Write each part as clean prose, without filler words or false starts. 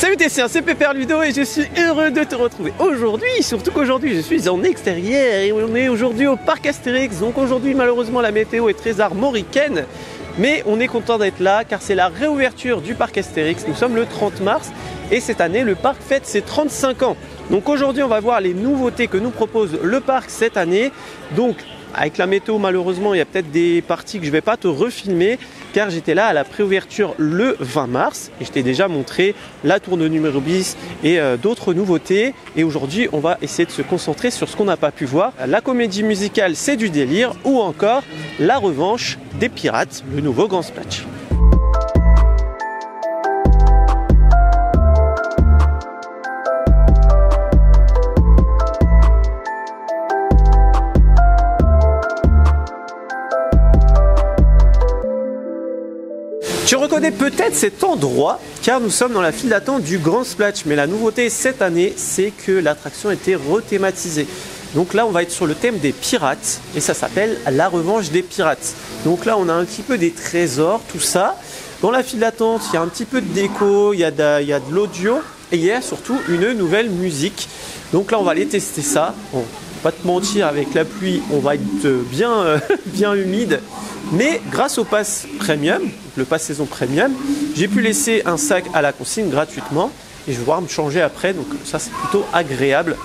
Salut Tessien, c'est Pépère Ludo et je suis heureux de te retrouver aujourd'hui, surtout qu'aujourd'hui je suis en extérieur et on est aujourd'hui au parc Astérix. Donc aujourd'hui malheureusement la météo est très armoricaine, mais on est content d'être là car c'est la réouverture du parc Astérix. Nous sommes le 30 mars et cette année le parc fête ses 35 ans. Donc aujourd'hui on va voir les nouveautés que nous propose le parc cette année. Donc avec la météo malheureusement il y a peut-être des parties que je ne vais pas te refilmer car j'étais là à la préouverture le 20 mars et je t'ai déjà montré la tour de numéro bis et d'autres nouveautés. Et aujourd'hui on va essayer de se concentrer sur ce qu'on n'a pas pu voir. La comédie musicale C'est du délire ou encore la revanche des pirates, le nouveau Grand Splash. Tu reconnais peut-être cet endroit car nous sommes dans la file d'attente du Grand Splash. Mais la nouveauté cette année, c'est que l'attraction a été rethématisée. Donc là, on va être sur le thème des pirates et ça s'appelle la revanche des pirates. Donc là, on a un petit peu des trésors, tout ça. Dans la file d'attente, il y a un petit peu de déco, il y a de l'audio et il y a surtout une nouvelle musique. Donc là, on va aller tester ça. Bon, pas te mentir, avec la pluie, on va être bien humide. Mais grâce au pass premium, le pass saison premium, j'ai pu laisser un sac à la consigne gratuitement et je vais pouvoir me changer après, donc ça c'est plutôt agréable.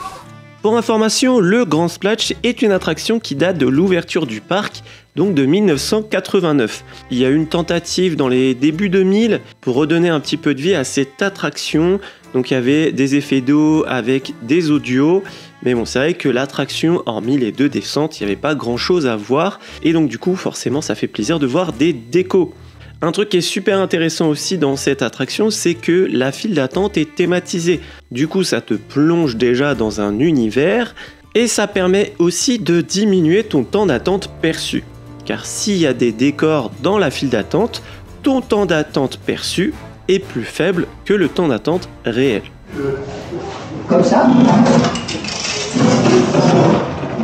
Pour information, le Grand Splash est une attraction qui date de l'ouverture du parc, donc de 1989. Il y a eu une tentative dans les débuts 2000 pour redonner un petit peu de vie à cette attraction. Donc il y avait des effets d'eau avec des audios. Mais bon, c'est vrai que l'attraction, hormis les deux descentes, il n'y avait pas grand chose à voir. Et donc du coup, forcément, ça fait plaisir de voir des décos. Un truc qui est super intéressant aussi dans cette attraction, c'est que la file d'attente est thématisée. Du coup, ça te plonge déjà dans un univers et ça permet aussi de diminuer ton temps d'attente perçu. Car s'il y a des décors dans la file d'attente, ton temps d'attente perçu est plus faible que le temps d'attente réel. Comme ça?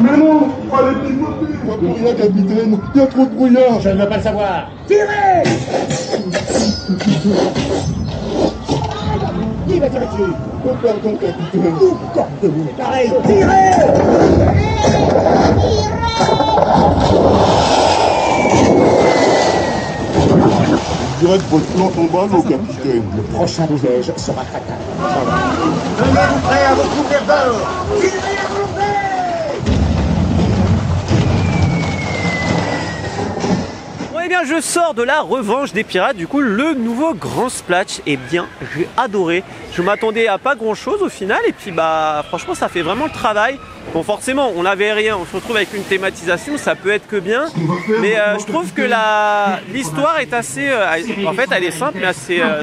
Mais non, allez pivoter, on va plus rien, capitaine, il y a trop de brouillard. Je ne veux pas le savoir. Tirez! Qui va tirer dessus? Oh, pardon, capitaine. Vous mais pareil, tirez! Je dirais que votre plan tombe à l'eau, capitaine. Le prochain piège sera fatal. Tenez-vous prêts à vous couvrir d'or. Tirez à volonté. Bon, eh bien, je sors de la revanche des pirates, du coup, le nouveau Grand Splash. Eh bien, j'ai adoré. Je m'attendais à pas grand chose au final, et puis bah, franchement, ça fait vraiment le travail. Bon, forcément, on n'avait rien, on se retrouve avec une thématisation, ça peut être que bien, mais je trouve que l'histoire est assez, en fait, elle est simple, mais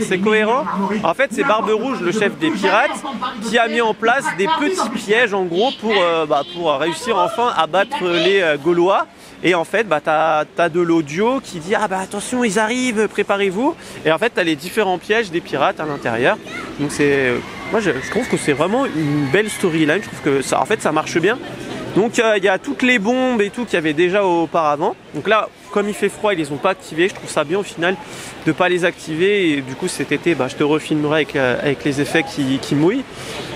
c'est cohérent. En fait, c'est Barbe Rouge, le chef des pirates, qui a mis en place des petits pièges, en gros, pour réussir enfin à battre les Gaulois. Et en fait, bah, t'as de l'audio qui dit « Ah bah attention, ils arrivent, préparez-vous !» Et en fait, t'as les différents pièges des pirates à l'intérieur. Donc moi, je trouve que c'est vraiment une belle storyline. Je trouve que ça, en fait, ça marche bien. Donc il y a toutes les bombes et tout qu'il y avait déjà auparavant. Donc là, comme il fait froid, ils les ont pas activées. Je trouve ça bien au final de pas les activer. Et du coup, cet été, bah, je te refilmerai avec les effets qui mouillent.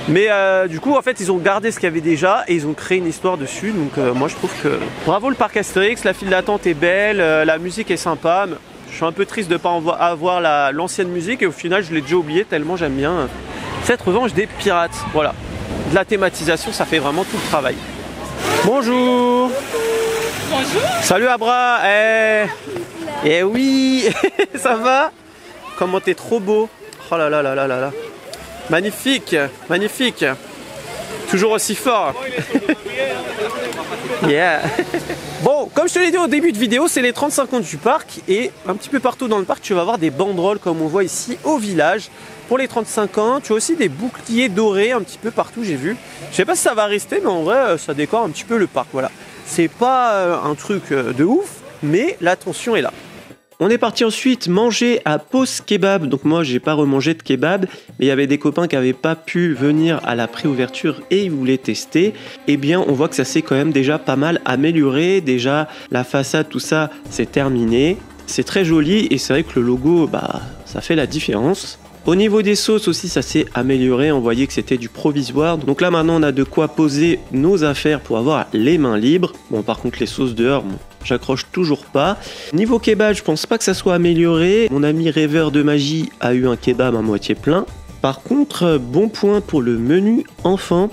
Mais du coup, en fait, ils ont gardé ce qu'il y avait déjà et ils ont créé une histoire dessus. Donc moi, je trouve que bravo le parc Astérix. La file d'attente est belle, la musique est sympa. Je suis un peu triste de ne pas avoir l'ancienne musique et au final, je l'ai déjà oublié tellement j'aime bien cette revanche des pirates. Voilà, de la thématisation, ça fait vraiment tout le travail. Bonjour. Bonjour. Salut Abra. Eh oui, ça va? Comment t'es trop beau. Oh là là là là là là. Magnifique, magnifique. Toujours aussi fort. Yeah. Bon, comme je te l'ai dit au début de vidéo, c'est les 35 ans du parc et un petit peu partout dans le parc, tu vas avoir des banderoles comme on voit ici au village. Pour les 35 ans, tu as aussi des boucliers dorés un petit peu partout, j'ai vu. Je sais pas si ça va rester, mais en vrai, ça décore un petit peu le parc. Voilà. C'est pas un truc de ouf, mais l'attention est là. On est parti ensuite manger à Pause Kebab. Donc moi, j'ai pas remangé de kebab, mais il y avait des copains qui n'avaient pas pu venir à la préouverture et ils voulaient tester. Eh bien, on voit que ça s'est quand même déjà pas mal amélioré. Déjà, la façade, tout ça, c'est terminé. C'est très joli et c'est vrai que le logo, bah, ça fait la différence. Au niveau des sauces aussi, ça s'est amélioré, on voyait que c'était du provisoire. Donc là maintenant on a de quoi poser nos affaires pour avoir les mains libres. Bon par contre les sauces dehors, bon, j'accroche toujours pas. Niveau kebab, je pense pas que ça soit amélioré. Mon ami rêveur de magie a eu un kebab à moitié plein. Par contre, bon point pour le menu enfant.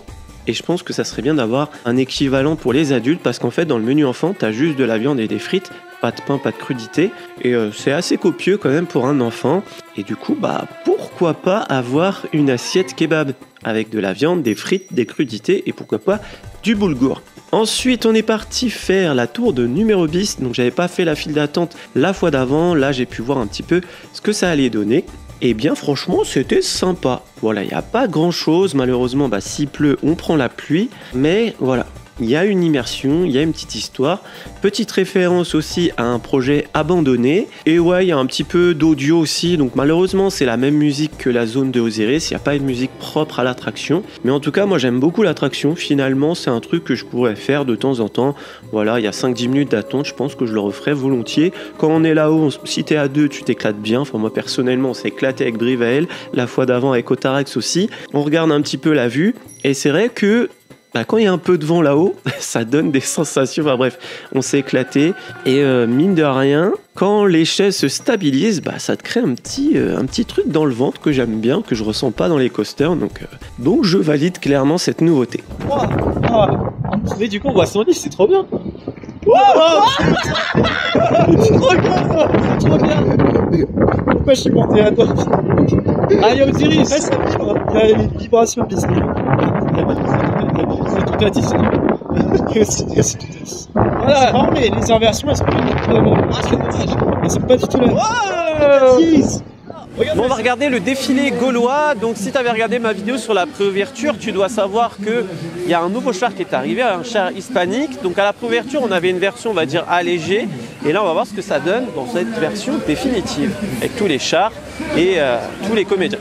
Et je pense que ça serait bien d'avoir un équivalent pour les adultes parce qu'en fait dans le menu enfant, t'as juste de la viande et des frites. Pas de pain, pas de crudité. Et c'est assez copieux quand même pour un enfant. Et du coup, pourquoi pas avoir une assiette kebab avec de la viande, des frites, des crudités et pourquoi pas du boulgour. Ensuite, on est parti faire la tour de Numéro Bis. Donc, j'avais pas fait la file d'attente la fois d'avant. Là, j'ai pu voir un petit peu ce que ça allait donner. Et bien, franchement, c'était sympa. Voilà, il n'y a pas grand-chose. Malheureusement, s'il pleut, on prend la pluie. Mais voilà. Il y a une immersion, il y a une petite histoire. Petite référence aussi à un projet abandonné. Et ouais, il y a un petit peu d'audio aussi. Donc malheureusement, c'est la même musique que la zone de Osiris. Il n'y a pas une musique propre à l'attraction. Mais en tout cas, moi j'aime beaucoup l'attraction. Finalement, c'est un truc que je pourrais faire de temps en temps. Voilà, il y a 5-10 minutes d'attente. Je pense que je le referai volontiers. Quand on est là-haut, si t'es à deux, tu t'éclates bien. Enfin, moi personnellement, on s'est éclaté avec Brivael. La fois d'avant avec Otarax aussi. On regarde un petit peu la vue. Et c'est vrai que quand il y a un peu de vent là-haut, ça donne des sensations. Enfin bref, on s'est éclaté. Et mine de rien, quand les chaises se stabilisent, ça te crée un petit truc dans le ventre que j'aime bien, que je ressens pas dans les coasters. Donc je valide clairement cette nouveauté. Mais du coup, on voit son lit, c'est trop bien. C'est trop bien ça. C'est trop bien. Pourquoi je suis monté à toi? Ah, il y a Osiris. Il y a une vibration bizarre. C'est tout à dit, c'est tout à dit. Voilà, non, mais les inversions, elles sont pas du tout la même. Ah, c'est dommage. Elles sont pas du tout la même. Bon, on va regarder le défilé gaulois. Donc si tu avais regardé ma vidéo sur la préouverture, tu dois savoir qu'il y a un nouveau char qui est arrivé, un char hispanique. Donc à la préouverture, on avait une version, on va dire, allégée. Et là, on va voir ce que ça donne dans cette version définitive, avec tous les chars et tous les comédiens.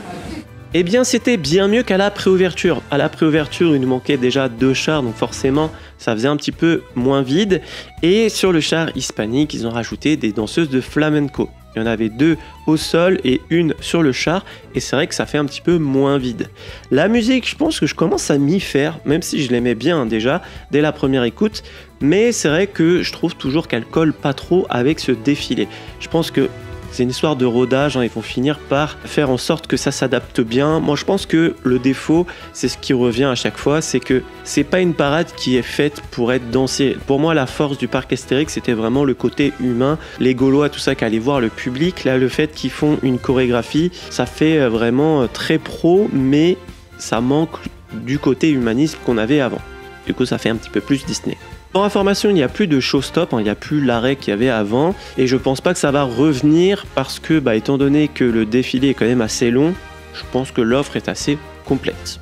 Eh bien, c'était bien mieux qu'à la préouverture. À la préouverture, il nous manquait déjà 2 chars, donc forcément, ça faisait un petit peu moins vide. Et sur le char hispanique, ils ont rajouté des danseuses de flamenco. Il y en avait 2 au sol et 1 sur le char. Et c'est vrai que ça fait un petit peu moins vide. La musique, je pense que je commence à m'y faire, même si je l'aimais bien déjà, dès la première écoute. Mais c'est vrai que je trouve toujours qu'elle colle pas trop avec ce défilé. Je pense que c'est une histoire de rodage, ils vont finir par faire en sorte que ça s'adapte bien. Moi je pense que le défaut, c'est ce qui revient à chaque fois, c'est que c'est pas une parade qui est faite pour être dansée. Pour moi la force du parc Astérix, c'était vraiment le côté humain, les Gaulois, tout ça qui allaient voir le public. Là le fait qu'ils font une chorégraphie, ça fait vraiment très pro, mais ça manque du côté humaniste qu'on avait avant. Du coup ça fait un petit peu plus Disney. Pour information, il n'y a plus de show-stop, il n'y a plus l'arrêt qu'il y avait avant, et je pense pas que ça va revenir parce que, étant donné que le défilé est quand même assez long, je pense que l'offre est assez complète.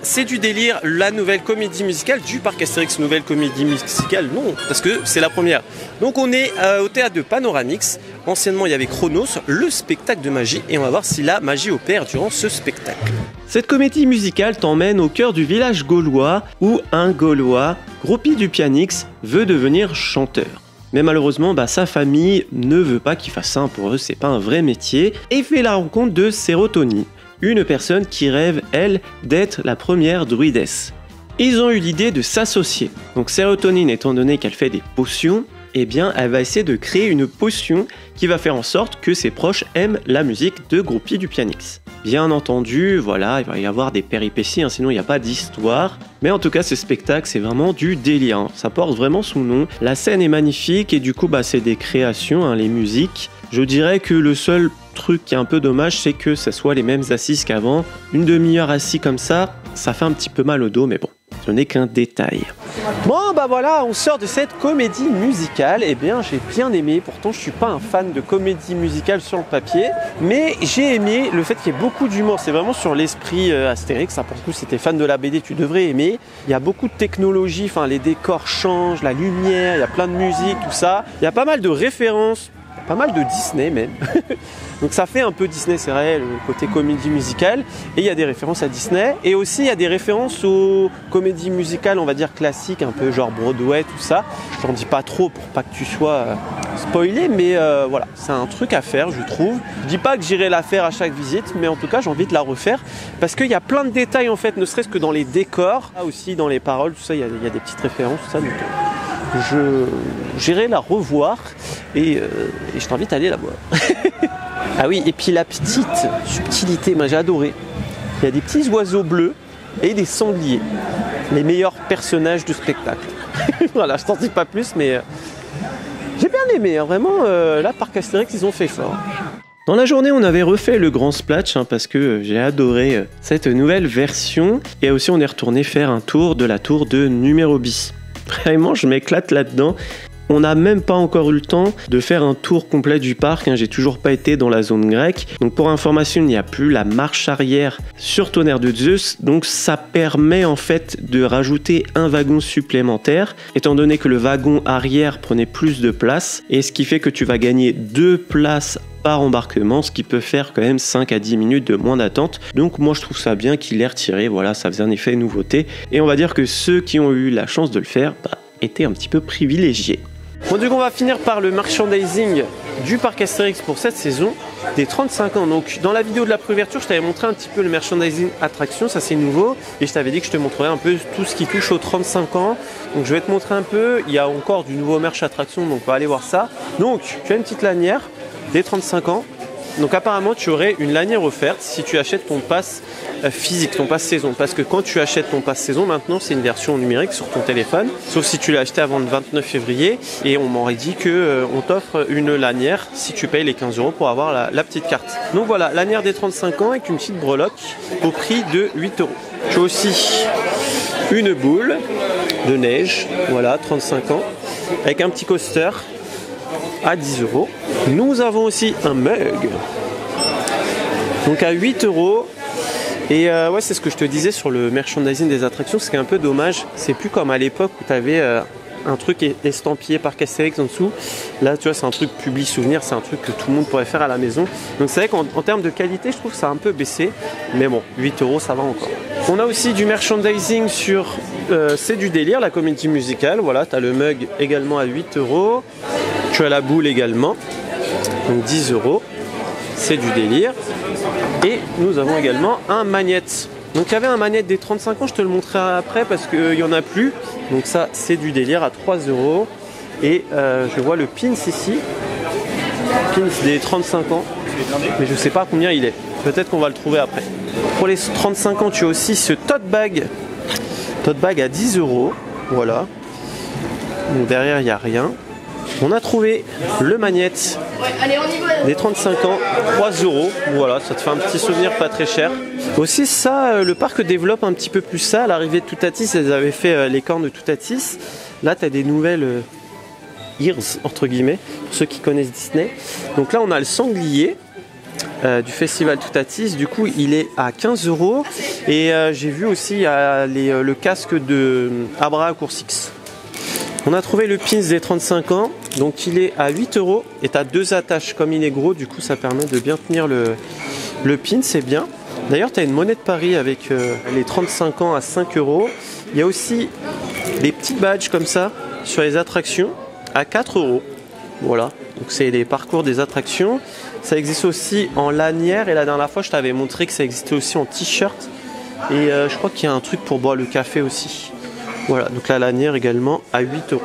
C'est du délire, la nouvelle comédie musicale du parc Astérix. Nouvelle comédie musicale, non, parce que c'est la première. Donc on est au théâtre de Panoramix. Anciennement il y avait Chronos, le spectacle de magie, et on va voir si la magie opère durant ce spectacle. Cette comédie musicale t'emmène au cœur du village gaulois où un Gaulois, groupie du Pianix, veut devenir chanteur. Mais malheureusement, sa famille ne veut pas qu'il fasse ça. Pour eux, c'est pas un vrai métier. Et il fait la rencontre de Sérotonie, une personne qui rêve, elle, d'être la première druidesse. Ils ont eu l'idée de s'associer. Donc Sérotonine, étant donné qu'elle fait des potions, eh bien, elle va essayer de créer une potion qui va faire en sorte que ses proches aiment la musique de Groupie du Pianix. Bien entendu, voilà, il va y avoir des péripéties, sinon il n'y a pas d'histoire. Mais en tout cas, ce spectacle, c'est vraiment du délire. Ça porte vraiment son nom. La scène est magnifique et du coup, c'est des créations, les musiques. Je dirais que le seul truc qui est un peu dommage, c'est que ça soit les mêmes assises qu'avant. Une demi-heure assis comme ça fait un petit peu mal au dos, mais bon. ce n'est qu'un détail. Bon bah voilà, on sort de cette comédie musicale. Eh bien j'ai bien aimé, pourtant je suis pas un fan de comédie musicale sur le papier, mais j'ai aimé le fait qu'il y ait beaucoup d'humour. C'est vraiment sur l'esprit Astérix, ça pour le coup si t'es fan de la BD tu devrais aimer. Il y a beaucoup de technologie, enfin les décors changent, la lumière, il y a plein de musique, tout ça. Il y a pas mal de références, pas mal de Disney même. Donc ça fait un peu Disney, c'est vrai, le côté comédie musicale. Et il y a des références à Disney. Et aussi il y a des références aux comédies musicales, on va dire classiques, un peu genre Broadway, tout ça. J'en dis pas trop pour pas que tu sois spoilé, mais voilà, c'est un truc à faire, je trouve. Je dis pas que j'irai la faire à chaque visite, mais en tout cas j'ai envie de la refaire. Parce qu'il y a plein de détails en fait, ne serait-ce que dans les décors, là aussi dans les paroles, tout ça, il y a des petites références, tout ça. Donc, j'irai la revoir et je t'invite à aller la voir. Ah oui, et puis la petite subtilité, moi j'ai adoré. Il y a des petits oiseaux bleus et des sangliers. Les meilleurs personnages du spectacle. Voilà, je t'en dis pas plus, mais j'ai bien aimé. Hein, vraiment, là, Parc Astérix, ils ont fait fort. Dans la journée, on avait refait le Grand Splash parce que j'ai adoré cette nouvelle version. Et aussi, on est retourné faire un tour de la tour de Numérobis. Vraiment, je m'éclate là-dedans. On n'a même pas encore eu le temps de faire un tour complet du parc, hein. J'ai toujours pas été dans la zone grecque. Donc pour information, il n'y a plus la marche arrière sur Tonnerre de Zeus. Donc ça permet en fait de rajouter un wagon supplémentaire, étant donné que le wagon arrière prenait plus de place. Et ce qui fait que tu vas gagner 2 places par embarquement, ce qui peut faire quand même 5 à 10 minutes de moins d'attente. Donc moi je trouve ça bien qu'il ait retiré, voilà, ça faisait un effet nouveauté. Et on va dire que ceux qui ont eu la chance de le faire étaient un petit peu privilégiés. Bon, du coup on va finir par le merchandising du parc Astérix pour cette saison des 35 ans. Donc dans la vidéo de la préouverture, je t'avais montré un petit peu le merchandising attraction, ça c'est nouveau, et je t'avais dit que je te montrerais un peu tout ce qui touche aux 35 ans. Donc je vais te montrer un peu, il y a encore du nouveau merch attraction, donc on va aller voir ça. Donc tu as une petite lanière des 35 ans. Donc apparemment tu aurais une lanière offerte si tu achètes ton pass physique, ton pass saison, parce que quand tu achètes ton pass saison maintenant c'est une version numérique sur ton téléphone, sauf si tu l'as acheté avant le 29 février, et on m'aurait dit que on t'offre une lanière si tu payes les 15 € pour avoir la petite carte. Donc voilà, lanière des 35 ans avec une petite breloque au prix de 8 €. Tu as aussi une boule de neige, voilà, 35 ans, avec un petit coaster à 10 €. Nous avons aussi un mug, donc à 8 €. Et ouais, c'est ce que je te disais sur le merchandising des attractions, ce qui est un peu dommage, c'est plus comme à l'époque où tu avais un truc estampillé par Astérix en dessous. Là tu vois, c'est un truc public souvenir, c'est un truc que tout le monde pourrait faire à la maison. Donc c'est vrai qu'en termes de qualité, je trouve que ça a un peu baissé, mais bon, 8 € ça va encore. On a aussi du merchandising sur C'est du délire, la comédie musicale. Voilà, tu as le mug également à 8 €. Tu as la boule également, donc 10 €. C'est du délire. Et nous avons également un magnète. Donc il y avait un magnète des 35 ans, je te le montrerai après parce qu'il n'y en a plus. Donc ça, c'est du délire à 3 €. Et je vois le pins ici. Pins des 35 ans. Mais je ne sais pas combien il est. Peut-être qu'on va le trouver après. Pour les 35 ans, tu as aussi ce tote bag. Tote bag à 10 €. Voilà. Donc derrière, il n'y a rien. On a trouvé le magnète des 35 ans, 3 €. Voilà, ça te fait un petit souvenir pas très cher. Aussi ça, le parc développe un petit peu plus ça. À l'arrivée de Toutatis, ils avaient fait les cornes de Toutatis. Là, tu as des nouvelles ears, entre guillemets, pour ceux qui connaissent Disney. Donc là, on a le sanglier du festival Toutatis. Du coup, il est à 15 €. Et j'ai vu aussi il y a le casque de Abra Coursix. On a trouvé le pins des 35 ans, donc il est à 8 € et tu as 2 attaches. Comme il est gros, du coup ça permet de bien tenir le pin, c'est bien. D'ailleurs tu as une monnaie de Paris avec les 35 ans à 5 €. Il y a aussi des petits badges comme ça sur les attractions à 4 €. Voilà, donc c'est les parcours des attractions. Ça existe aussi en lanière et la dernière fois je t'avais montré que ça existait aussi en t-shirt. Et je crois qu'il y a un truc pour boire le café aussi. Voilà, donc la lanière également à 8 €.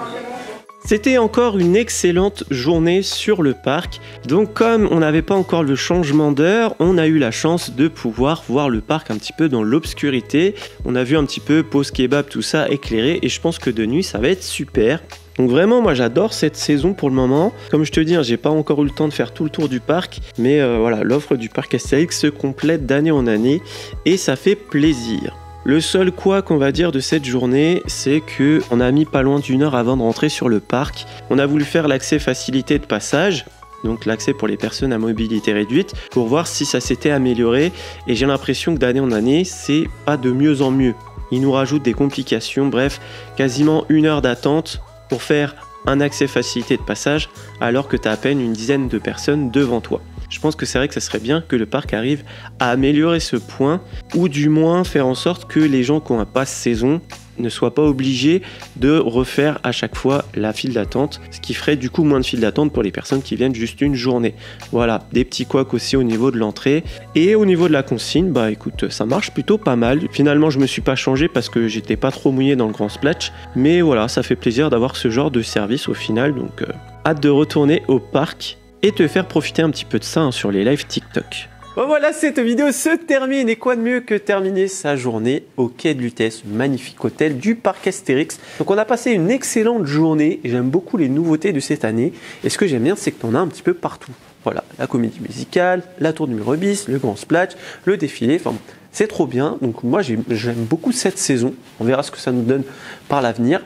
C'était encore une excellente journée sur le parc. Donc comme on n'avait pas encore le changement d'heure, on a eu la chance de pouvoir voir le parc un petit peu dans l'obscurité. On a vu un petit peu pause kebab, tout ça éclairé, et je pense que de nuit ça va être super. Donc vraiment moi j'adore cette saison pour le moment. Comme je te dis, j'ai pas encore eu le temps de faire tout le tour du parc, mais voilà, l'offre du parc Astérix se complète d'année en année et ça fait plaisir. Le seul quoi qu'on va dire de cette journée, c'est que on a mis pas loin d'1 heure avant de rentrer sur le parc. On a voulu faire l'accès facilité de passage, donc l'accès pour les personnes à mobilité réduite, pour voir si ça s'était amélioré. Et j'ai l'impression que d'année en année, c'est pas de mieux en mieux. Ils nous rajoutent des complications, bref, quasiment 1 heure d'attente pour faire un accès facilité de passage, alors que tu as à peine une dizaine de personnes devant toi. Je pense que c'est vrai que ça serait bien que le parc arrive à améliorer ce point, ou du moins faire en sorte que les gens qui ont un pass saison ne soient pas obligés de refaire à chaque fois la file d'attente, ce qui ferait du coup moins de file d'attente pour les personnes qui viennent juste une journée. Voilà, des petits couacs aussi au niveau de l'entrée. Et au niveau de la consigne, bah écoute, ça marche plutôt pas mal. Finalement, je me suis pas changé parce que j'étais pas trop mouillé dans le grand splash, mais voilà, ça fait plaisir d'avoir ce genre de service au final, donc hâte de retourner au parc et te faire profiter un petit peu de ça sur les lives TikTok. Bon voilà, cette vidéo se termine, et quoi de mieux que terminer sa journée au quai de Lutèce, magnifique hôtel du parc Astérix. Donc on a passé une excellente journée et j'aime beaucoup les nouveautés de cette année. Et ce que j'aime bien, c'est que t'en as un petit peu partout. Voilà, la comédie musicale, la tour du Murobis, le grand splash, le défilé, enfin c'est trop bien. Donc moi j'aime beaucoup cette saison, on verra ce que ça nous donne par l'avenir.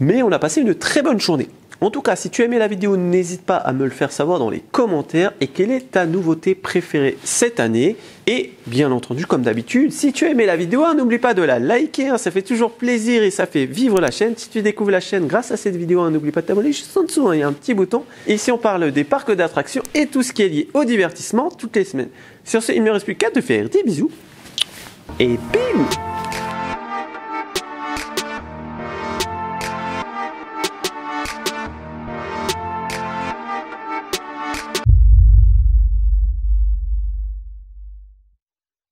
Mais on a passé une très bonne journée. En tout cas, si tu as aimé la vidéo, n'hésite pas à me le faire savoir dans les commentaires. Et quelle est ta nouveauté préférée cette année? Et bien entendu, comme d'habitude, si tu as aimé la vidéo, n'oublie pas de la liker, ça fait toujours plaisir et ça fait vivre la chaîne. Si tu découvres la chaîne grâce à cette vidéo, n'oublie pas de t'abonner juste en dessous, il y a un petit bouton. Et ici, on parle des parcs d'attractions et tout ce qui est lié au divertissement toutes les semaines. Sur ce, il ne me reste plus qu'à te faire des bisous. Et bim!